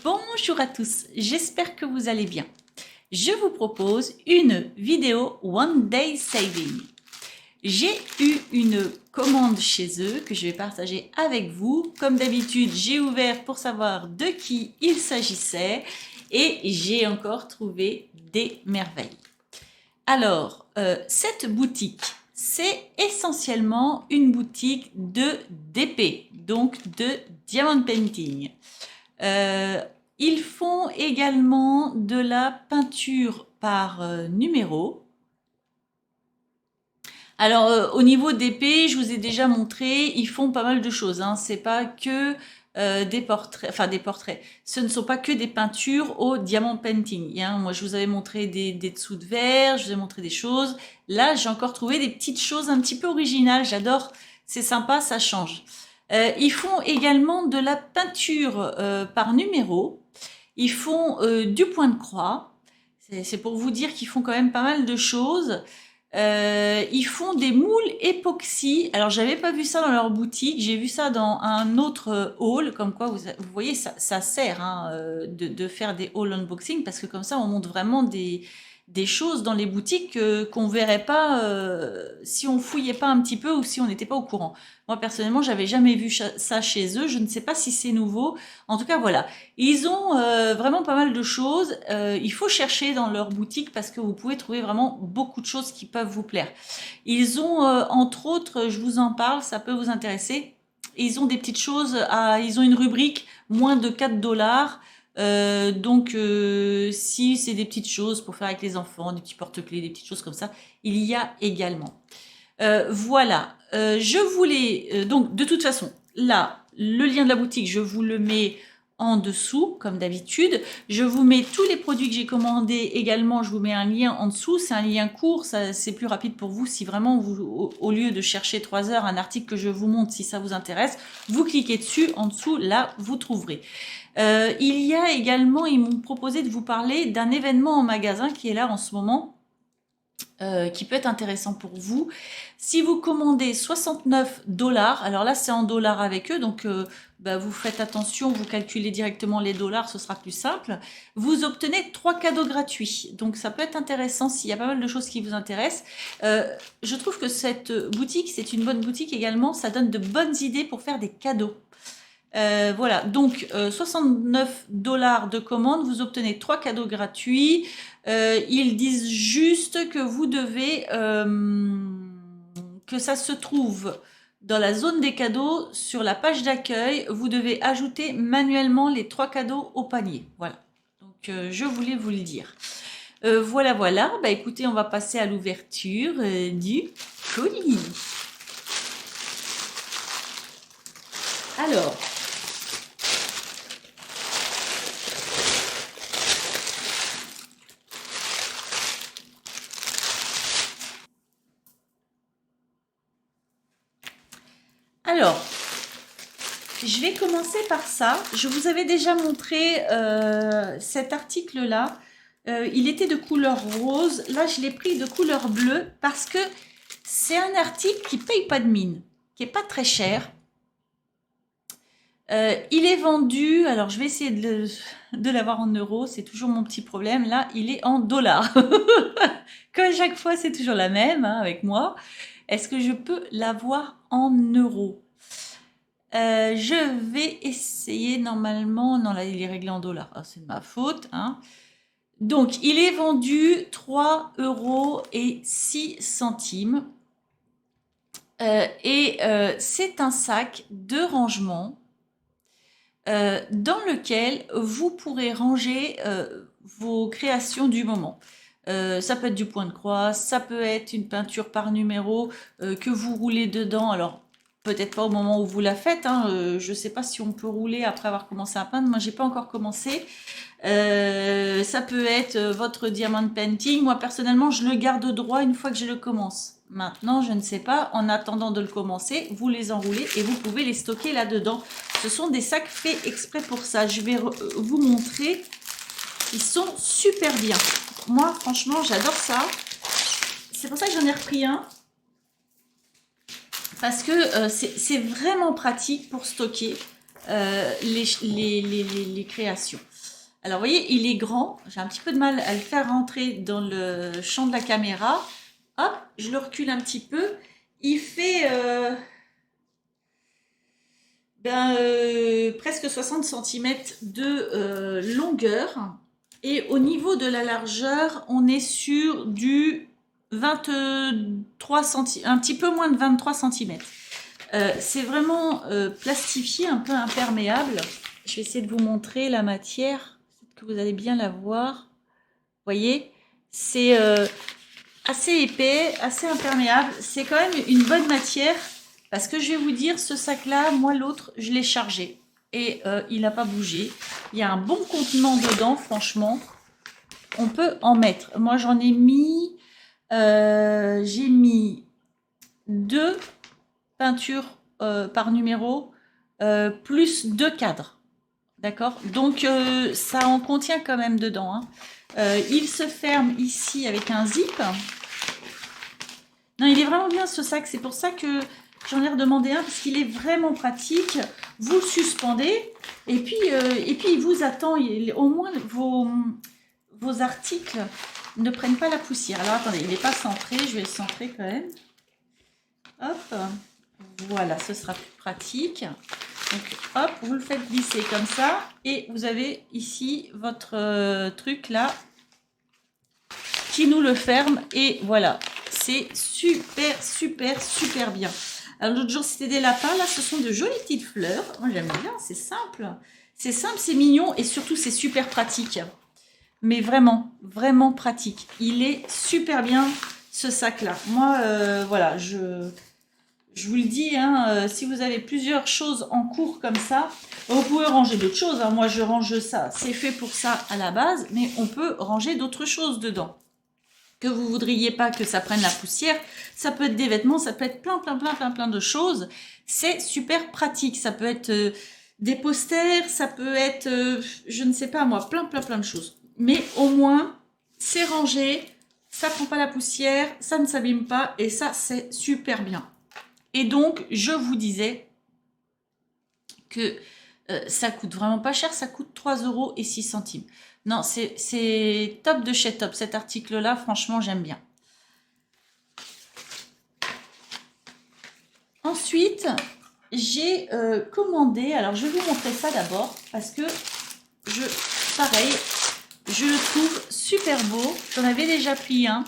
Bonjour à tous, j'espère que vous allez bien. Je vous propose une vidéo One Day Saving. J'ai eu une commande chez eux que je vais partager avec vous. Comme d'habitude, j'ai ouvert pour savoir de qui il s'agissait et j'ai encore trouvé des merveilles. Alors, cette boutique, c'est essentiellement une boutique de DP, donc de Diamond Painting. Ils font également de la peinture par numéro. Alors, au niveau d'épée, je vous ai déjà montré, ils font pas mal de choses. Hein. C'est pas que des portraits, enfin des portraits. Ce ne sont pas que des peintures au diamant painting. Hein. Moi, je vous avais montré des dessous de verre, je vous ai montré des choses. Là, j'ai encore trouvé des petites choses un petit peu originales. J'adore, c'est sympa, ça change. Ils font également de la peinture par numéro. Ils font du point de croix. C'est pour vous dire qu'ils font quand même pas mal de choses. Ils font des moules époxy. Alors, j'avais pas vu ça dans leur boutique. J'ai vu ça dans un autre haul. Comme quoi, vous voyez, ça sert hein, de faire des haul unboxing parce que comme ça, on montre vraiment des choses dans les boutiques qu'on verrait pas si on fouillait pas un petit peu ou si on n'était pas au courant. Moi, personnellement, j'avais jamais vu ça chez eux. Je ne sais pas si c'est nouveau. En tout cas, voilà. Ils ont vraiment pas mal de choses. Il faut chercher dans leur boutique parce que vous pouvez trouver vraiment beaucoup de choses qui peuvent vous plaire. Ils ont, entre autres, je vous en parle, ça peut vous intéresser. Ils ont des petites choses, ils ont une rubrique moins de 4 $. Donc, si c'est des petites choses pour faire avec les enfants, des petits porte-clés, des petites choses comme ça, il y a également. Voilà, je voulais, donc de toute façon, là, le lien de la boutique, je vous le mets en dessous, comme d'habitude. Je vous mets tous les produits que j'ai commandés également, je vous mets un lien en dessous. C'est un lien court, c'est plus rapide pour vous si vraiment, vous, au lieu de chercher 3 heures, un article que je vous montre, si ça vous intéresse, vous cliquez dessus, en dessous, là, vous trouverez. Il y a également, ils m'ont proposé de vous parler d'un événement en magasin qui est là en ce moment. Qui peut être intéressant pour vous. Si vous commandez 69 $, alors là c'est en dollars avec eux, donc vous faites attention, vous calculez directement les dollars, ce sera plus simple. Vous obtenez 3 cadeaux gratuits, donc ça peut être intéressant s'il y a pas mal de choses qui vous intéressent. Je trouve que cette boutique, c'est une bonne boutique également, ça donne de bonnes idées pour faire des cadeaux. Voilà, donc 69 $ de commande, vous obtenez 3 cadeaux gratuits. Ils disent juste que vous devez, que ça se trouve dans la zone des cadeaux, sur la page d'accueil, vous devez ajouter manuellement les 3 cadeaux au panier. Voilà, donc je voulais vous le dire. Voilà, voilà, bah écoutez, on va passer à l'ouverture du colis. Alors, je vais commencer par ça. Je vous avais déjà montré cet article-là. Il était de couleur rose. Là, je l'ai pris de couleur bleue parce que c'est un article qui ne paye pas de mine, qui n'est pas très cher. Il est vendu, alors je vais essayer de l'avoir en euros, c'est toujours mon petit problème. Là, il est en dollars. Comme chaque fois, c'est toujours la même hein, avec moi. Est-ce que je peux l'avoir en euros? Je vais essayer normalement. Non, là, il est réglé en dollars. Ah, c'est de ma faute. Hein. Donc, il est vendu 3,06 €. C'est un sac de rangement dans lequel vous pourrez ranger vos créations du moment. Ça peut être du point de croix, ça peut être une peinture par numéro que vous roulez dedans. Alors, peut-être pas au moment où vous la faites. Hein, je ne sais pas si on peut rouler après avoir commencé à peindre. Moi, j'ai pas encore commencé. Ça peut être votre diamond painting. Moi, personnellement, je le garde droit une fois que je le commence. Maintenant, je ne sais pas. En attendant de le commencer, vous les enroulez et vous pouvez les stocker là-dedans. Ce sont des sacs faits exprès pour ça. Je vais vous montrer. Ils sont super bien. Moi, franchement, j'adore ça. C'est pour ça que j'en ai repris un. Parce que c'est vraiment pratique pour stocker. les créations. Alors, vous voyez, il est grand. J'ai un petit peu de mal à le faire rentrer dans le champ de la caméra. Hop, je le recule un petit peu. Il fait presque 60 cm de longueur. Et au niveau de la largeur, on est sur du 23 cm, un petit peu moins de 23 cm. C'est vraiment plastifié, un peu imperméable. Je vais essayer de vous montrer la matière, que vous allez bien la voir. Vous voyez, c'est assez épais, assez imperméable. C'est quand même une bonne matière parce que je vais vous dire, ce sac-là, moi l'autre, je l'ai chargé et il n'a pas bougé. Il y a un bon contenant dedans, franchement. On peut en mettre. Moi, j'en ai mis, j'ai mis 2 peintures par numéro, plus 2 cadres. D'accord? Donc, ça en contient quand même dedans. Hein. Il se ferme ici avec un zip. Non, il est vraiment bien ce sac. C'est pour ça que j'en ai redemandé un parce qu'il est vraiment pratique. Vous le suspendez et puis il vous attend. Au moins, vos articles ne prennent pas la poussière. Alors, attendez, il n'est pas centré. Je vais le centrer quand même. Hop. Voilà, ce sera plus pratique. Donc, hop, vous le faites glisser comme ça. Et vous avez ici votre truc là qui nous le ferme. Et voilà, c'est super, super, super bien. Alors, l'autre jour, c'était des lapins. Là, ce sont de jolies petites fleurs. Moi, j'aime bien, c'est simple. C'est simple, c'est mignon et surtout, c'est super pratique. Mais vraiment, vraiment pratique. Il est super bien, ce sac-là. Moi, voilà, je vous le dis, hein, si vous avez plusieurs choses en cours comme ça, vous pouvez ranger d'autres choses. Hein. Moi, je range ça. C'est fait pour ça à la base, mais on peut ranger d'autres choses dedans. Que vous voudriez pas que ça prenne la poussière, ça peut être des vêtements, ça peut être plein de choses. C'est super pratique. Ça peut être des posters, ça peut être, je ne sais pas moi, plein de choses. Mais au moins, c'est rangé, ça prend pas la poussière, ça ne s'abîme pas et ça, c'est super bien. Et donc, je vous disais que ça coûte vraiment pas cher, ça coûte 3,06 €. Non, c'est top de chez top. Cet article-là, franchement, j'aime bien. Ensuite, j'ai commandé, alors je vais vous montrer ça d'abord, parce que, pareil, je le trouve super beau. J'en avais déjà pris un.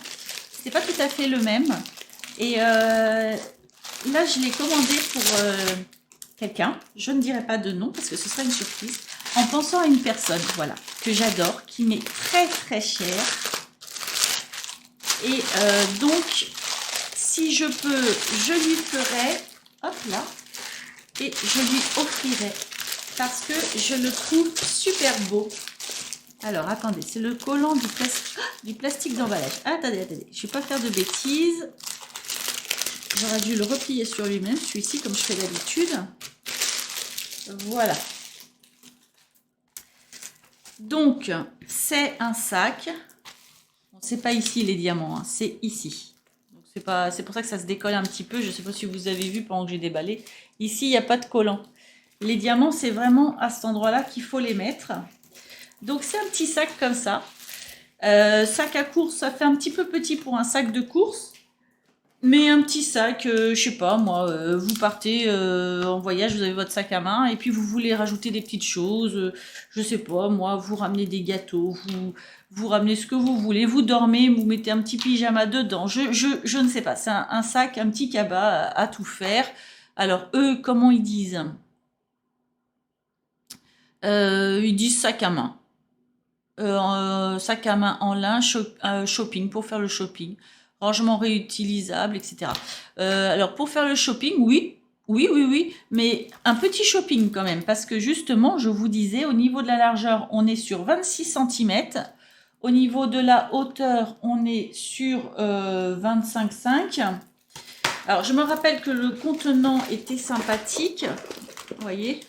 C'est pas tout à fait le même. Et là, je l'ai commandé pour quelqu'un. Je ne dirai pas de nom parce que ce sera une surprise. En pensant à une personne, voilà, que j'adore, qui m'est très cher. Et donc, si je peux, je lui ferai, hop là, et je lui offrirai parce que je le trouve super beau. Alors, attendez, c'est le collant du plastique d'emballage. Attendez, je ne vais pas faire de bêtises. J'aurais dû le replier sur lui-même, celui-ci, comme je fais d'habitude. Voilà. Donc, c'est un sac. Bon, c'est pas ici les diamants, hein, c'est ici. C'est pour ça que ça se décolle un petit peu. Je ne sais pas si vous avez vu pendant que j'ai déballé. Ici, il n'y a pas de collant. Les diamants, c'est vraiment à cet endroit-là qu'il faut les mettre. Donc, c'est un petit sac comme ça. Sac à course, ça fait un petit peu petit pour un sac de course. Mais un petit sac, je sais pas, moi, vous partez en voyage, vous avez votre sac à main, et puis vous voulez rajouter des petites choses, je sais pas, moi, vous ramenez des gâteaux, vous ramenez ce que vous voulez, vous dormez, vous mettez un petit pyjama dedans, je ne sais pas, c'est un sac, un petit cabas à tout faire. Alors, eux, comment ils disent? Ils disent sac à main. Sac à main en lin, shopping, pour faire le shopping. Rangement réutilisable, etc. Alors, pour faire le shopping, oui, mais un petit shopping quand même, parce que justement, je vous disais, au niveau de la largeur, on est sur 26 cm. Au niveau de la hauteur, on est sur 25,5. Alors, je me rappelle que le contenant était sympathique. Vous voyez?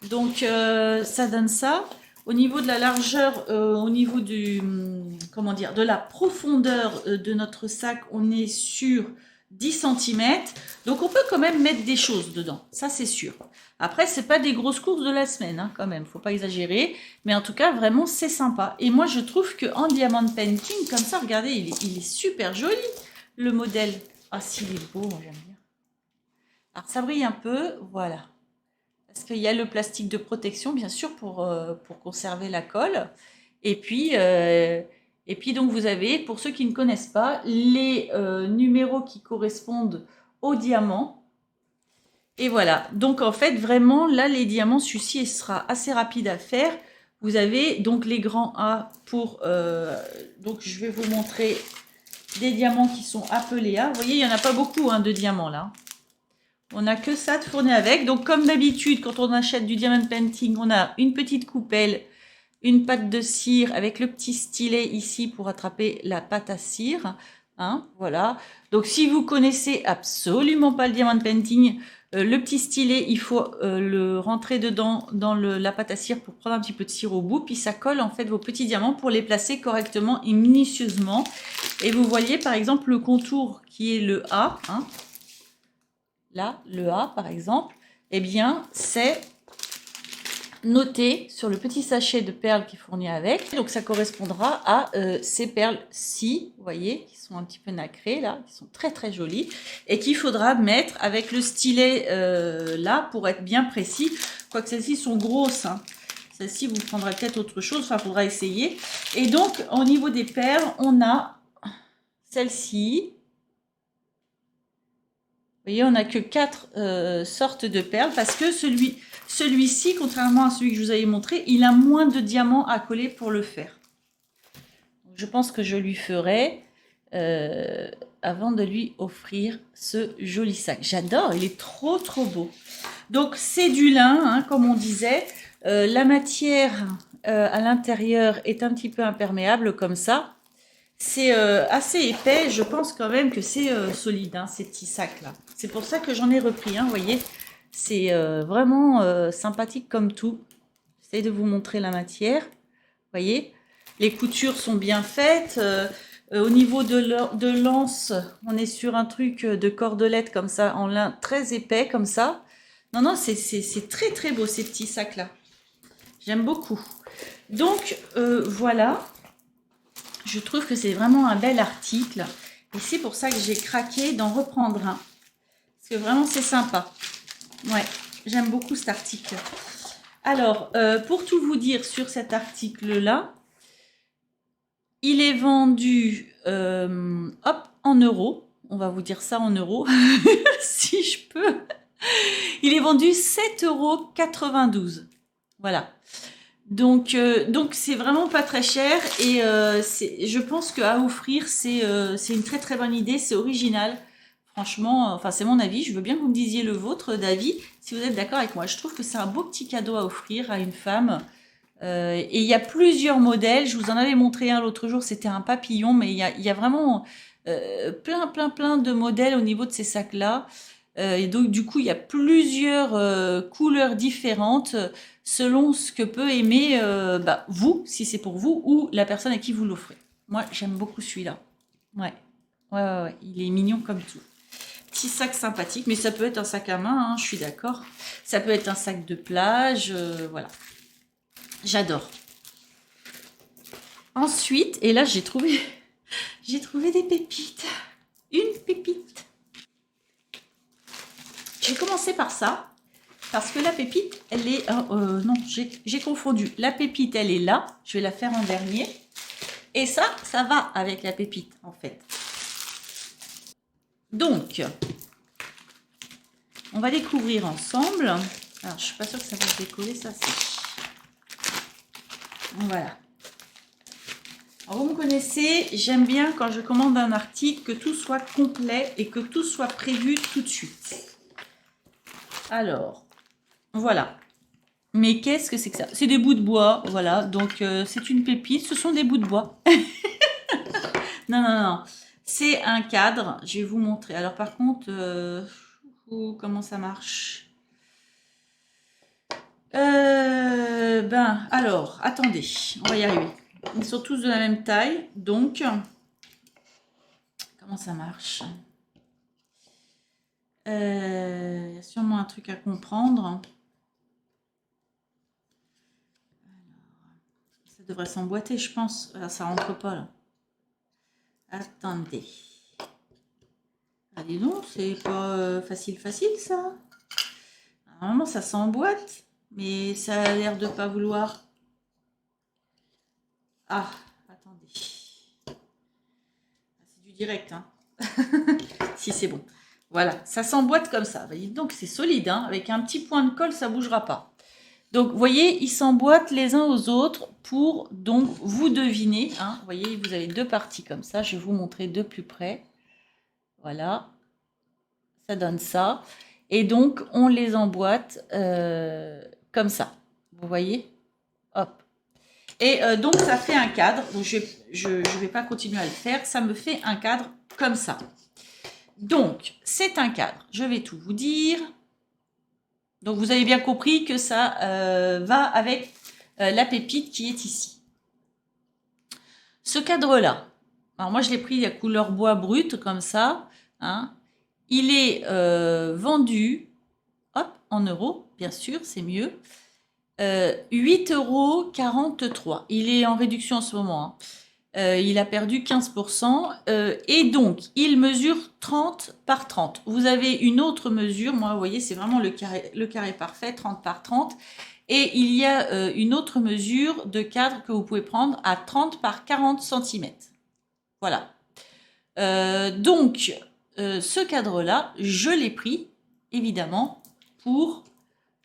Donc, ça donne ça. Au niveau de la largeur, au niveau du, comment dire, de la profondeur de notre sac, on est sur 10 centimètres. Donc, on peut quand même mettre des choses dedans. Ça, c'est sûr. Après, c'est pas des grosses courses de la semaine, hein, quand même. Faut pas exagérer. Mais en tout cas, vraiment, c'est sympa. Et moi, je trouve qu'en diamant painting, comme ça, regardez, il est super joli, le modèle. Ah, s'il est beau, moi, j'aime bien. Alors, ça brille un peu. Voilà. Parce qu'il y a le plastique de protection, bien sûr, pour conserver la colle. Et puis, donc, vous avez, pour ceux qui ne connaissent pas, les numéros qui correspondent aux diamants. Et voilà. Donc, en fait, vraiment, là, les diamants, celui-ci sera assez rapide à faire. Vous avez donc les grands A pour... donc, je vais vous montrer des diamants qui sont appelés A. Vous voyez, il n'y en a pas beaucoup hein, de diamants, là. On n'a que ça de fourni avec. Donc, comme d'habitude, quand on achète du diamond painting, on a une petite coupelle, une pâte de cire avec le petit stylet ici pour attraper la pâte à cire. Hein, voilà. Donc, si vous connaissez absolument pas le diamond painting, le petit stylet, il faut le rentrer dedans dans la pâte à cire pour prendre un petit peu de cire au bout. Puis, ça colle en fait vos petits diamants pour les placer correctement et minutieusement. Et vous voyez par exemple le contour qui est le A. Hein, là, le A par exemple, eh bien, c'est noté sur le petit sachet de perles qui est fourni avec. Donc, ça correspondra à ces perles-ci, vous voyez, qui sont un petit peu nacrées, là, qui sont très, très jolies, et qu'il faudra mettre avec le stylet là pour être bien précis. Quoique celles-ci sont grosses, hein. Celles-ci, vous prendrez peut-être autre chose, enfin, il faudra essayer. Et donc, au niveau des perles, on a celle-ci. Vous voyez, on n'a que 4 sortes de perles parce que celui-ci, contrairement à celui que je vous avais montré, il a moins de diamants à coller pour le faire. Je pense que je lui ferai avant de lui offrir ce joli sac. J'adore, il est trop trop beau. Donc c'est du lin, hein, comme on disait. La matière à l'intérieur est un petit peu imperméable comme ça. C'est assez épais, je pense quand même que c'est solide, hein, ces petits sacs-là. C'est pour ça que j'en ai repris, hein, vous voyez. C'est vraiment sympathique comme tout. J'essaie de vous montrer la matière, vous voyez. Les coutures sont bien faites. Au niveau de l'anse, on est sur un truc de cordelette comme ça, en lin très épais comme ça. Non, non, c'est très très beau ces petits sacs-là. J'aime beaucoup. Donc, voilà. Je trouve que c'est vraiment un bel article. Et c'est pour ça que j'ai craqué d'en reprendre un. Parce que vraiment, c'est sympa. Ouais, j'aime beaucoup cet article. Alors, pour tout vous dire sur cet article-là, il est vendu, hop, en euros. On va vous dire ça en euros, si je peux. Il est vendu 7,92 €. Voilà. Donc c'est vraiment pas très cher et je pense qu'à offrir, c'est une très très bonne idée, c'est original. Franchement, enfin c'est mon avis, je veux bien que vous me disiez le vôtre d'avis, si vous êtes d'accord avec moi. Je trouve que c'est un beau petit cadeau à offrir à une femme. Et il y a plusieurs modèles, je vous en avais montré un l'autre jour, c'était un papillon, mais il y a vraiment plein de modèles au niveau de ces sacs-là. Et donc, du coup, il y a plusieurs couleurs différentes selon ce que peut aimer vous, si c'est pour vous, ou la personne à qui vous l'offrez. Moi, j'aime beaucoup celui-là. Ouais. Ouais. Il est mignon comme tout. Petit sac sympathique, mais ça peut être un sac à main, hein, je suis d'accord. Ça peut être un sac de plage, voilà. J'adore. Ensuite, et là, j'ai trouvé des pépites. Une pépite. J'ai commencé par ça, parce que la pépite, elle est... non, j'ai confondu. La pépite, elle est là. Je vais la faire en dernier. Et ça va avec la pépite, en fait. Donc, on va découvrir ensemble. Alors, je ne suis pas sûre que ça va se décoller, ça, c'est... Voilà. Alors, vous me connaissez, j'aime bien quand je commande un article que tout soit complet et que tout soit prévu tout de suite. Alors, voilà. Mais qu'est-ce que c'est que ça? C'est des bouts de bois, voilà. Donc, c'est une pépite. Ce sont des bouts de bois. Non. C'est un cadre. Je vais vous montrer. Alors, par contre, comment ça marche? Alors, attendez. On va y arriver. Ils sont tous de la même taille. Donc, comment ça marche? Il y a sûrement un truc à comprendre. Ça devrait s'emboîter, je pense. Ah, ça rentre pas là. Attendez. Allez donc, c'est pas facile ça. Normalement, ça s'emboîte, mais ça a l'air de pas vouloir. Ah, attendez. C'est du direct, hein. Si, c'est bon. Voilà, ça s'emboîte comme ça. Donc, c'est solide, hein. Avec un petit point de colle, ça bougera pas. Donc, vous voyez, ils s'emboîtent les uns aux autres pour, donc, vous deviner. Hein. Vous voyez, vous avez deux parties comme ça. Je vais vous montrer de plus près. Voilà. Ça donne ça. Et donc, on les emboîte comme ça. Vous voyez? Hop. Et donc, ça fait un cadre. Donc, je ne vais pas continuer à le faire. Ça me fait un cadre comme ça. Donc, c'est un cadre. Je vais tout vous dire. Donc, vous avez bien compris que ça va avec la pépite qui est ici. Ce cadre-là, alors moi, je l'ai pris à couleur bois brut, comme ça. Hein. Il est vendu, hop, en euros, bien sûr, c'est mieux. 8,43 €. Il est en réduction en ce moment. Hein. Il a perdu 15%. Et donc, il mesure 30 par 30. Vous avez une autre mesure. Moi, vous voyez, c'est vraiment le carré parfait, 30 par 30. Et il y a une autre mesure de cadre que vous pouvez prendre à 30 par 40 cm. Voilà. Donc, ce cadre-là, je l'ai pris, évidemment, pour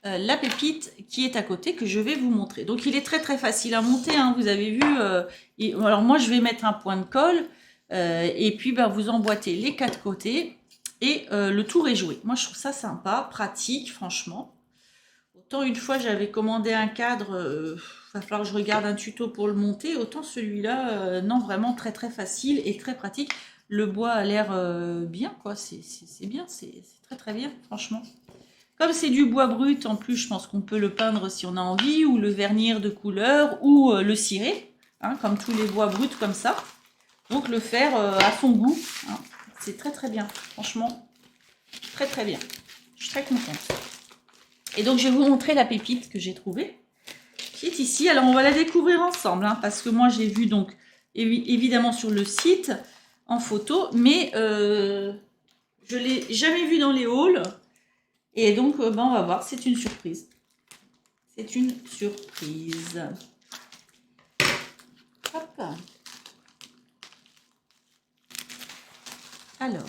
la pépite qui est à côté, que je vais vous montrer. Donc, il est très, très facile à monter. Hein, vous avez vu. Alors, moi, je vais mettre un point de colle. Et puis, vous emboîtez les quatre côtés. Et le tour est joué. Moi, je trouve ça sympa, pratique, franchement. Autant une fois, j'avais commandé un cadre. Va falloir que je regarde un tuto pour le monter. Autant celui-là, non, vraiment très, très facile et très pratique. Le bois a l'air bien, quoi. C'est bien, c'est très très bien, franchement. Comme c'est du bois brut, en plus, je pense qu'on peut le peindre si on a envie, ou le vernir de couleur, ou le cirer, hein, comme tous les bois bruts comme ça. Donc le faire à son goût, hein. C'est très très bien, franchement, très très bien. Je suis très contente. Et donc je vais vous montrer la pépite que j'ai trouvée, qui est ici. Alors on va la découvrir ensemble, hein, parce que moi j'ai vu donc évidemment sur le site en photo, mais je ne l'ai jamais vue dans les hauls. Et donc on va voir, c'est une surprise. C'est une surprise. Hop. Alors.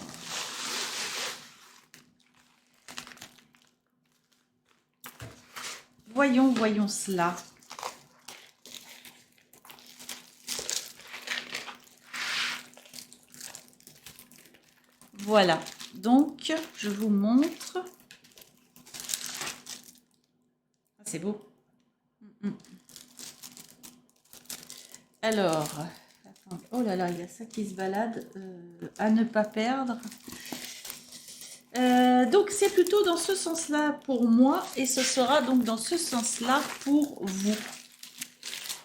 Voyons cela. Voilà, donc je vous montre. C'est beau. Alors, attends. Oh là là, il y a ça qui se balade à ne pas perdre. Donc c'est plutôt dans ce sens-là pour moi et ce sera donc dans ce sens-là pour vous.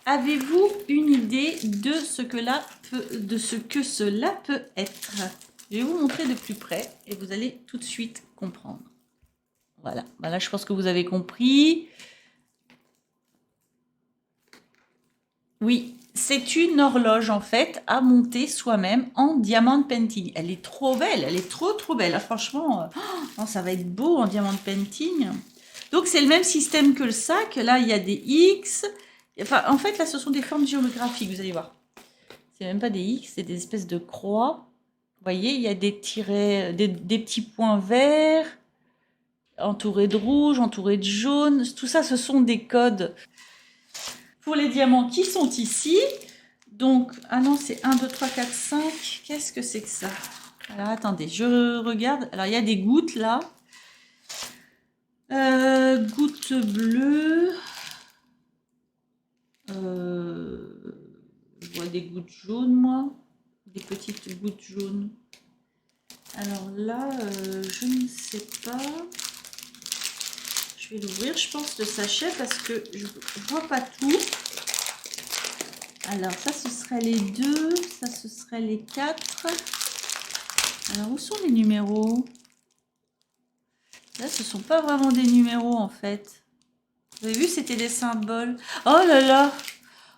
Avez-vous une idée de ce que cela peut être? Je vais vous montrer de plus près et vous allez tout de suite comprendre. Voilà, là je pense que vous avez compris. Oui, c'est une horloge en fait à monter soi-même en diamant painting. Elle est trop belle, elle est trop belle. Là, franchement, ça va être beau en diamant painting. Donc c'est le même système que le sac. Là, il y a des X. Enfin, en fait, là, ce sont des formes géographiques, vous allez voir. C'est même pas des X, c'est des espèces de croix. Vous voyez, il y a des tirets, des petits points verts, entourés de rouge, entourés de jaune. Tout ça, ce sont des codes pour les diamants qui sont ici. Donc, ah non, c'est 1, 2, 3, 4, 5. Qu'est-ce que c'est que ça? Alors, attendez, je regarde. Alors, il y a des gouttes là. Gouttes bleues. Je vois des gouttes jaunes, moi. Des petites gouttes jaunes. Alors là, je ne sais pas. Je vais l'ouvrir, je pense, le sachet parce que je ne vois pas tout. Alors, ça, ce serait les 2. Ça, ce serait les 4. Alors, où sont les numéros? Là, ce sont pas vraiment des numéros en fait. Vous avez vu, c'était des symboles. Oh là là!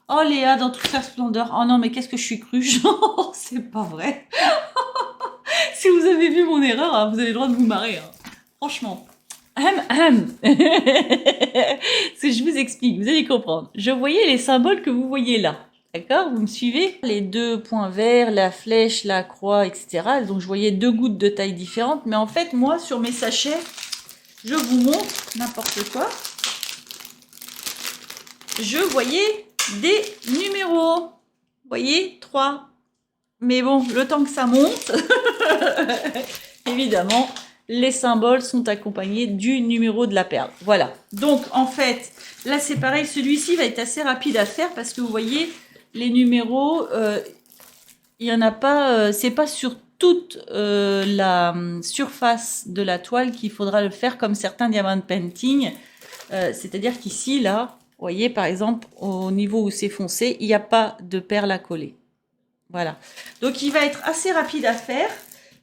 Oh Léa, dans toute sa splendeur. Oh non, mais qu'est-ce que je suis crue? Genre, c'est pas vrai. Si vous avez vu mon erreur, hein, vous avez le droit de vous marrer. Hein. Franchement. Ahem, ahem. Si je vous explique, vous allez comprendre. Je voyais les symboles que vous voyez là. D'accord? Vous me suivez? Les deux points verts, la flèche, la croix, etc. Donc je voyais deux gouttes de taille différentes. Mais en fait, moi, sur mes sachets, je vous montre n'importe quoi. Je voyais des numéros. Vous voyez? 3. Mais bon, le temps que ça monte, évidemment, les symboles sont accompagnés du numéro de la perle. Voilà. Donc, en fait, là, c'est pareil. Celui-ci va être assez rapide à faire parce que vous voyez, les numéros, il n'y en a pas, c'est pas sur toute la surface de la toile qu'il faudra le faire comme certains diamond painting. C'est-à-dire qu'ici, là, vous voyez, par exemple, au niveau où c'est foncé, il n'y a pas de perles à coller. Voilà. Donc, il va être assez rapide à faire.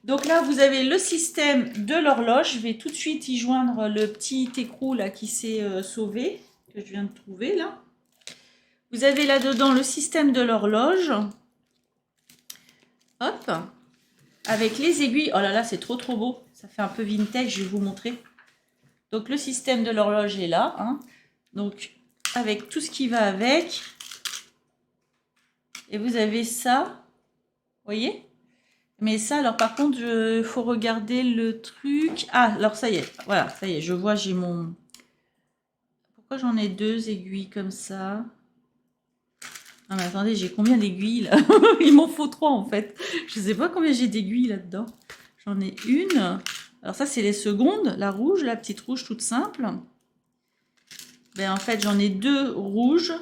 Donc là, vous avez le système de l'horloge. Je vais tout de suite y joindre le petit écrou là qui s'est sauvé, que je viens de trouver là. Vous avez là-dedans le système de l'horloge. Hop. Avec les aiguilles. Oh là là, c'est trop beau. Ça fait un peu vintage, je vais vous montrer. Donc le système de l'horloge est là. Hein. Donc avec tout ce qui va avec. Et vous avez ça. Vous voyez? Mais ça, alors par contre, il faut regarder le truc. Ah, alors ça y est. Voilà, ça y est, je vois, j'ai mon... Pourquoi j'en ai deux aiguilles comme ça? Non mais attendez, j'ai combien d'aiguilles là? Il m'en faut 3 en fait. Je sais pas combien j'ai d'aiguilles là-dedans. J'en ai une. Alors ça, c'est les secondes. La rouge, la petite rouge toute simple. Ben en fait, j'en ai 2 rouges.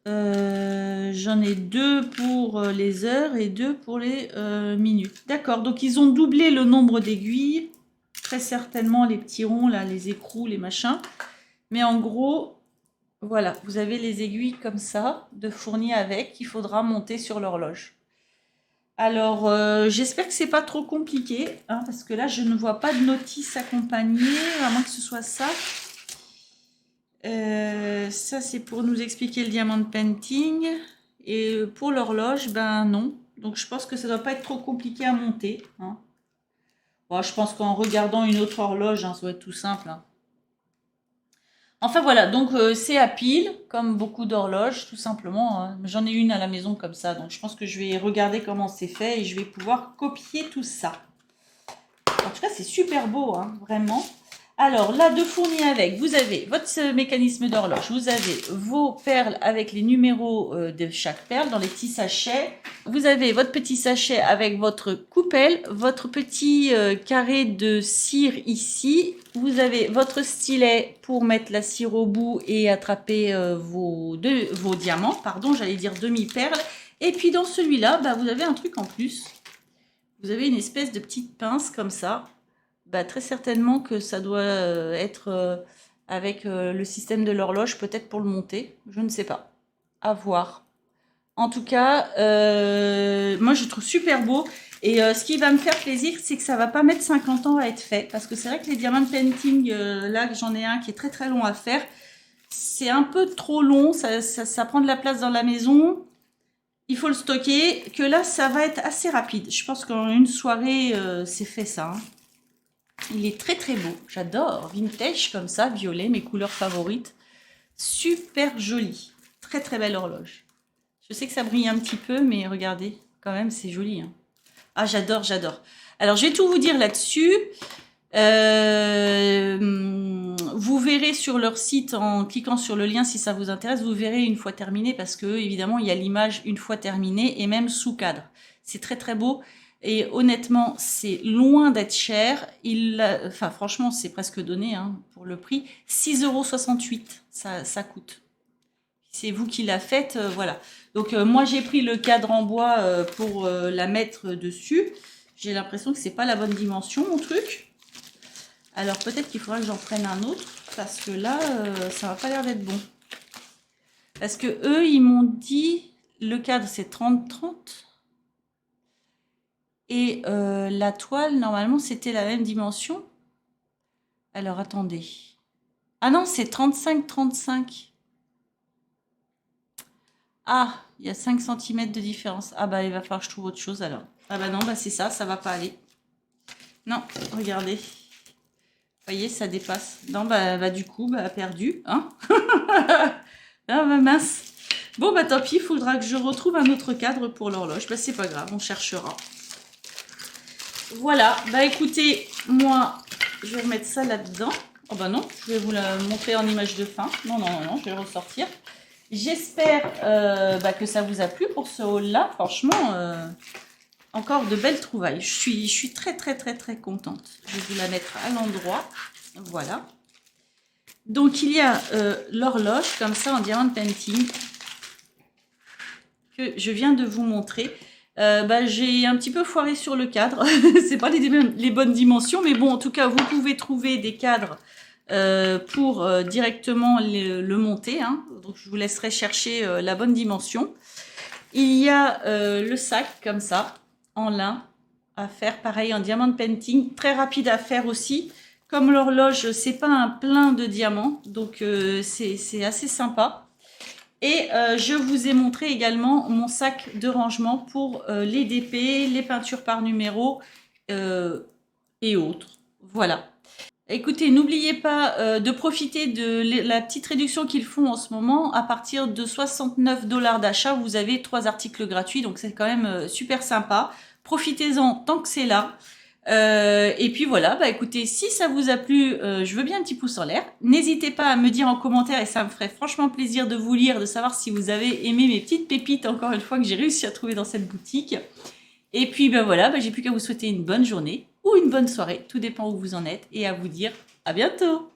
J'en ai 2 pour les heures et 2 pour les minutes. D'accord, donc ils ont doublé le nombre d'aiguilles. Très certainement les petits ronds, là, les écrous, les machins. Mais en gros, voilà, vous avez les aiguilles comme ça, de fournies avec, qu'il faudra monter sur l'horloge. Alors, j'espère que c'est pas trop compliqué, hein, parce que là, je ne vois pas de notice accompagnée, à moins que ce soit ça. Ça, c'est pour nous expliquer le diamond painting. Et pour l'horloge, ben non. Donc, je pense que ça ne doit pas être trop compliqué à monter. Hein. Bon, je pense qu'en regardant une autre horloge, hein, ça doit être tout simple. Hein. Enfin, voilà. Donc, c'est à pile, comme beaucoup d'horloges, tout simplement. Hein. J'en ai une à la maison comme ça. Donc, je pense que je vais regarder comment c'est fait et je vais pouvoir copier tout ça. En tout cas, c'est super beau, hein, vraiment. Alors, là, de fourni avec, vous avez votre mécanisme d'horloge, vous avez vos perles avec les numéros de chaque perle dans les petits sachets. Vous avez votre petit sachet avec votre coupelle, votre petit carré de cire ici. Vous avez votre stylet pour mettre la cire au bout et attraper vos diamants, pardon, j'allais dire demi-perles. Et puis dans celui-là, bah, vous avez un truc en plus. Vous avez une espèce de petite pince comme ça. Bah, très certainement que ça doit être avec le système de l'horloge, peut-être pour le monter. Je ne sais pas. À voir. En tout cas, moi je trouve super beau. Et ce qui va me faire plaisir, c'est que ça va pas mettre 50 ans à être fait. Parce que c'est vrai que les diamond painting, là j'en ai un qui est très très long à faire. C'est un peu trop long, ça prend de la place dans la maison. Il faut le stocker. Que là, ça va être assez rapide. Je pense qu'en une soirée, c'est fait ça. Hein. Il est très très beau. J'adore. Vintage comme ça, violet, mes couleurs favorites. Super joli. Très très belle horloge. Je sais que ça brille un petit peu, mais regardez, quand même, c'est joli. Hein. Ah, j'adore, j'adore. Alors, je vais tout vous dire là-dessus. Vous verrez sur leur site, en cliquant sur le lien si ça vous intéresse, vous verrez une fois terminé, parce que évidemment, il y a l'image une fois terminée, et même sous cadre. C'est très très beau. Et honnêtement, c'est loin d'être cher. Enfin, franchement, c'est presque donné hein, pour le prix. 6,68 € ça coûte. C'est vous qui la faites, voilà. Donc, moi, j'ai pris le cadre en bois pour la mettre dessus. J'ai l'impression que c'est pas la bonne dimension, mon truc. Alors, peut-être qu'il faudra que j'en prenne un autre, parce que là, ça va pas l'air d'être bon. Parce que eux, ils m'ont dit, le cadre, c'est 30-30. Et la toile, normalement, c'était la même dimension. Alors, attendez. Ah non, c'est 35-35. Ah, il y a 5 cm de différence. Ah bah, il va falloir que je trouve autre chose alors. Ah bah non, bah c'est ça va pas aller. Non, regardez. Vous voyez, ça dépasse. Non, bah du coup, bah perdu, hein. Ah bah mince. Bon, bah tant pis, il faudra que je retrouve un autre cadre pour l'horloge. Bah c'est pas grave, on cherchera. Voilà, bah écoutez, moi, je vais remettre ça là-dedans. Oh bah non, je vais vous la montrer en image de fin. Non, non, non, non, je vais le ressortir. J'espère que ça vous a plu pour ce haul-là. Franchement, encore de belles trouvailles. Je suis très, très, très, très contente. Je vais vous la mettre à l'endroit. Voilà. Donc, il y a l'horloge, comme ça, en diamant painting, que je viens de vous montrer. J'ai un petit peu foiré sur le cadre. C'est pas les bonnes dimensions, mais bon, en tout cas, vous pouvez trouver des cadres pour directement le monter. Hein. Donc, je vous laisserai chercher la bonne dimension. Il y a le sac, comme ça, en lin, à faire pareil en diamant painting. Très rapide à faire aussi. Comme l'horloge, c'est pas un plein de diamants, donc c'est assez sympa. Et je vous ai montré également mon sac de rangement pour les DP, les peintures par numéro et autres. Voilà. Écoutez, n'oubliez pas de profiter de la petite réduction qu'ils font en ce moment. À partir de 69 $ d'achat, vous avez 3 articles gratuits, donc c'est quand même super sympa. Profitez-en tant que c'est là. Et puis voilà, bah écoutez, si ça vous a plu, je veux bien un petit pouce en l'air. N'hésitez pas à me dire en commentaire et ça me ferait franchement plaisir de vous lire, de savoir si vous avez aimé mes petites pépites, encore une fois, que j'ai réussi à trouver dans cette boutique. Et puis ben voilà, j'ai plus qu'à vous souhaiter une bonne journée ou une bonne soirée, tout dépend où vous en êtes, et à vous dire à bientôt.